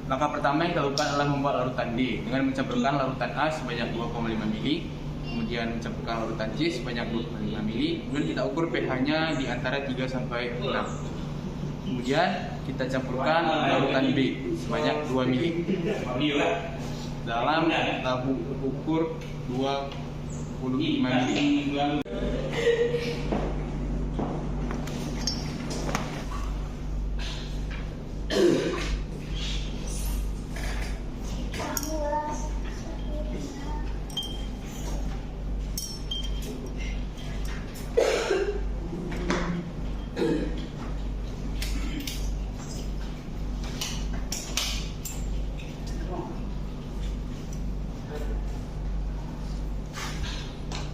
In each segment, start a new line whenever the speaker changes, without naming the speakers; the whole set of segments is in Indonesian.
Langkah pertama yang kita lakukan adalah membuat larutan D dengan mencampurkan larutan A sebanyak 2,5 mili, kemudian mencampurkan larutan C sebanyak 2,5 mili, kemudian kita ukur pH-nya di antara 3 sampai 6. Kemudian kita campurkan larutan B sebanyak 2 mili dalam tabung ukur 25 mili.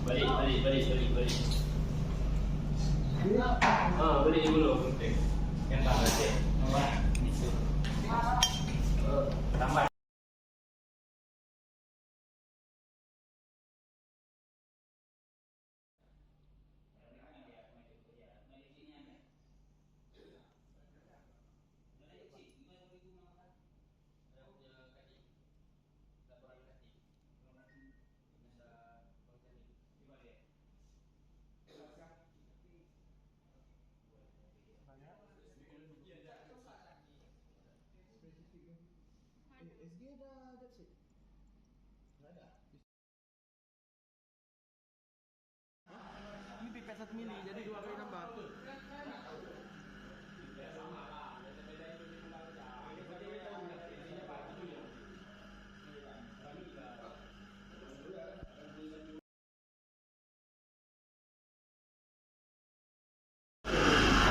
Balik. Balik dulu. Yang tambah sih. Tambah.
SG ada sih. Nggak ada. Ini pipet 1 mili, jadi 2 kali nambah.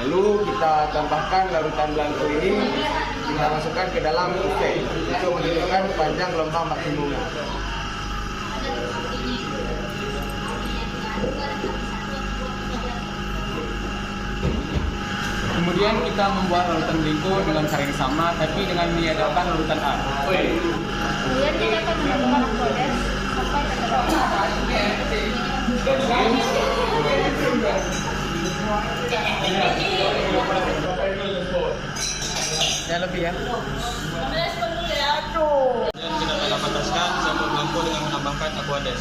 Lalu kita tambahkan larutan blanko ini, kita masukkan ke dalam tube untuk menentukan panjang gelombang maksimumnya.
Kemudian kita membuat larutan blanko dengan cara yang sama, tapi dengan meniadakan larutan A.
Kemudian kita akan menambahkan aquades sampai ke
Jangan lebih ya.
Dan kita akan panaskan campur blanko dengan menambahkan aquades.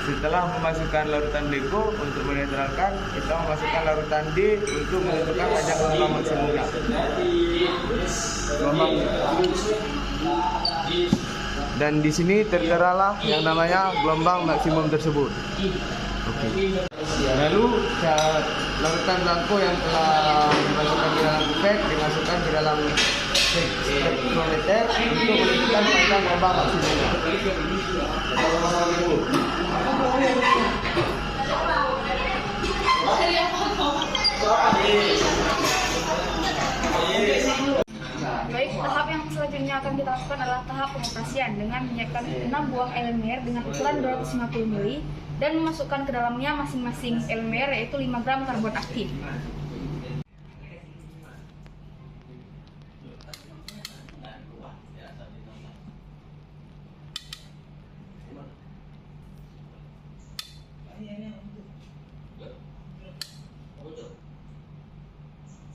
Setelah memasukkan larutan blanko untuk menetralkan, kita memasukkan larutan D untuk menentukan panjang gelombang maksimumnya. Dan di sini terteralah yang namanya gelombang maksimum tersebut. Oke. Lalu larutan blanko yang telah dimasukkan ke dalam pipet dimasukkan ke dalam spektrometer untuk menentukan panjang gelombang maksimumnya.
Baik, tahap yang selanjutnya akan kita lakukan adalah tahap pengoperasian dengan menyiapkan 6 buah LMR dengan ukuran 250 mili dan memasukkan ke dalamnya masing-masing LMR yaitu 5 gram karbon aktif.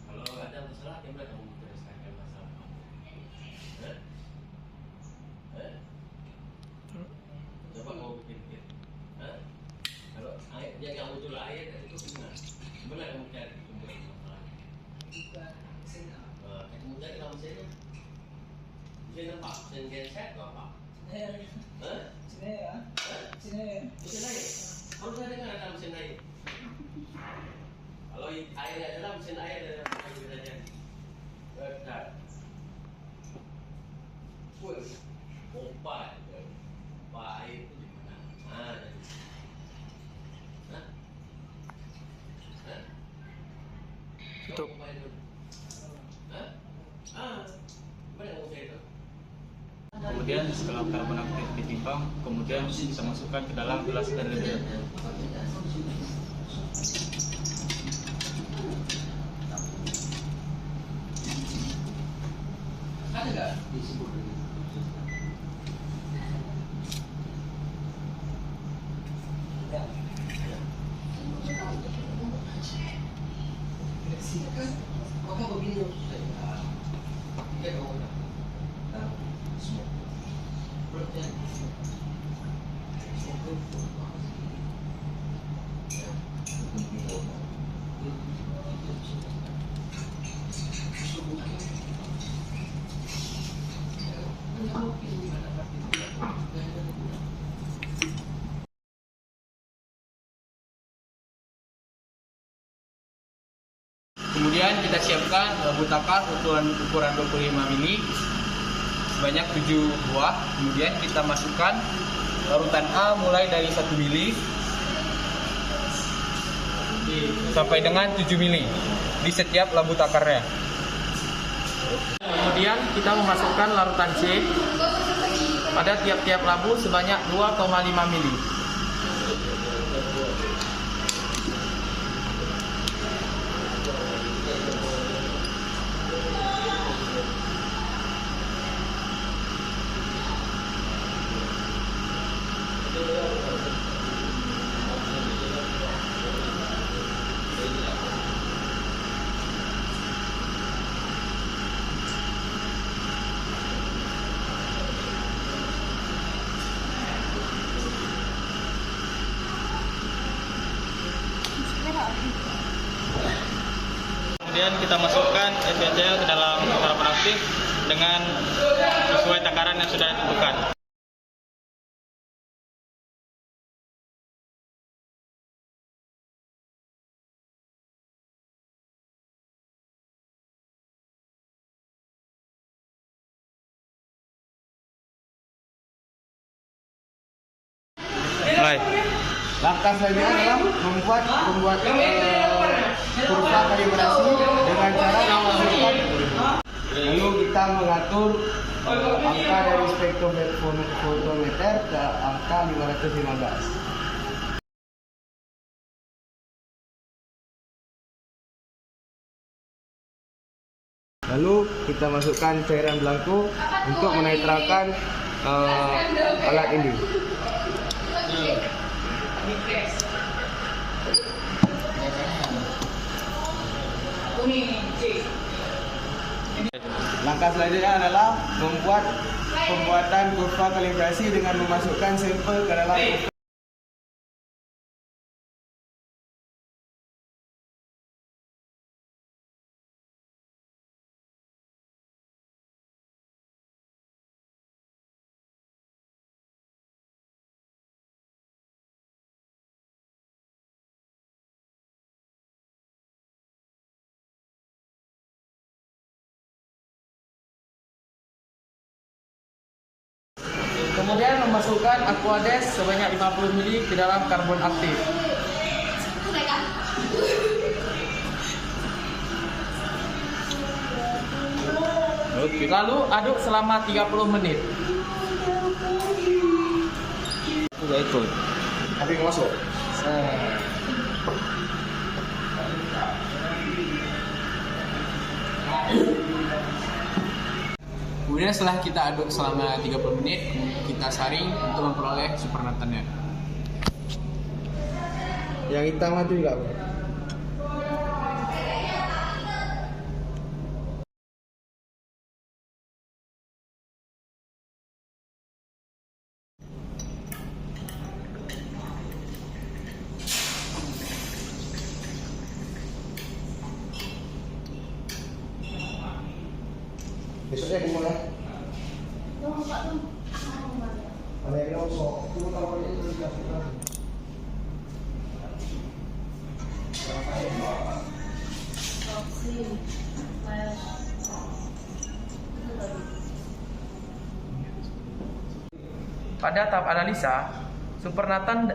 Kalau ada masalah, gimana kamu menyelesaikan masalah? Coba kamu pikir. Kalau air dia nggak muncul air itu gimana? Gimana kamu cari sumber masalah? Kamu cari dalam mesinnya. Mesin apa? Mesin genset atau apa? Mesin air. Mesin air. Harus ada kan ada mesin air. Kalau air adalah mesin air dan saja. Betul. Woi, pompa, pompa air itu di mana? Nah,
Tutup. Kemudian setelah karbon aktif ditimbang, kemudian kita masukkan ke dalam gelas steril.
Ada nggak disebut? Maka begini
Kemudian kita siapkan labu takar ukuran 25 mili sebanyak 7 buah. Kemudian kita masukkan larutan A mulai dari 1 mili sampai dengan 7 mili di setiap labu takarnya. Kemudian kita memasukkan larutan C pada tiap-tiap labu sebanyak 2,5 mili. Kemudian kita masukkan SNCl ke dalam karbon aktif dengan sesuai takaran yang sudah ditentukan. Mulai.
Langkah selanjutnya adalah membuat kurva kalibrasi dengan cara memasukkan. Lalu kita mengatur angka dari spektrometer ke angka 515. Lalu kita masukkan cairan blanko untuk menetralkan alat ini. Langkah selanjutnya adalah membuat pembuatan kurva kalibrasi dengan memasukkan sampel ke dalam kurva.
Kemudian memasukkan Aquades sebanyak 50 mili ke dalam karbon aktif. Lalu aduk selama 30 menit.
Sudah ikut. Tapi masuk.
Kemudian setelah kita aduk selama 30 menit, kita saring untuk memperoleh supernatannya.
Yang hitam itu juga. Besoknya aku mulai. Ada yang bilang sok, cuma kalau itu dikasih lagi. Pada tahap analisa, supernatan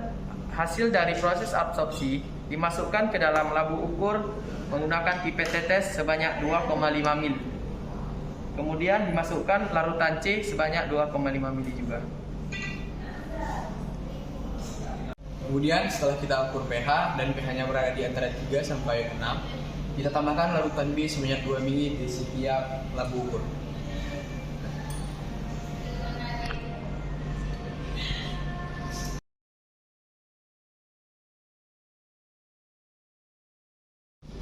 hasil dari proses absorpsi dimasukkan ke dalam labu ukur menggunakan pipet tetes sebanyak 2,5 ml. Kemudian dimasukkan larutan C sebanyak 2,5 ml juga.
Kemudian setelah kita ukur pH dan pH-nya berada di antara 3 sampai 6, kita tambahkan larutan B sebanyak 2 ml di setiap labu ukur.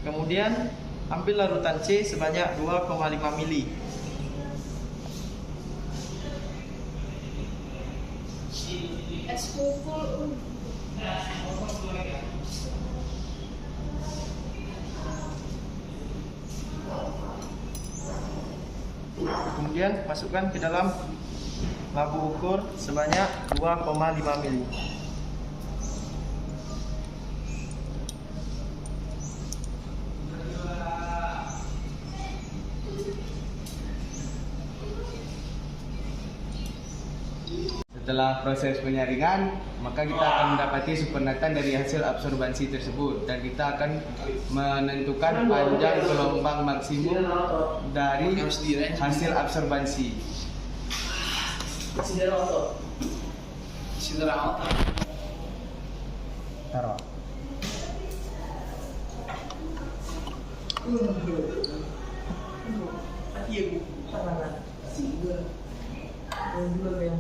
Kemudian ambil larutan C sebanyak 2,5 ml.
Es pupul.
Kemudian masukkan ke dalam labu ukur sebanyak 2,5 ml.
Setelah proses penyaringan, maka kita akan mendapati supernatan dari hasil absorbansi tersebut dan kita akan menentukan panjang gelombang maksimum dari hasil absorbansi. Taruh.
Iya, Bu. Tangan. Sehingga dua yang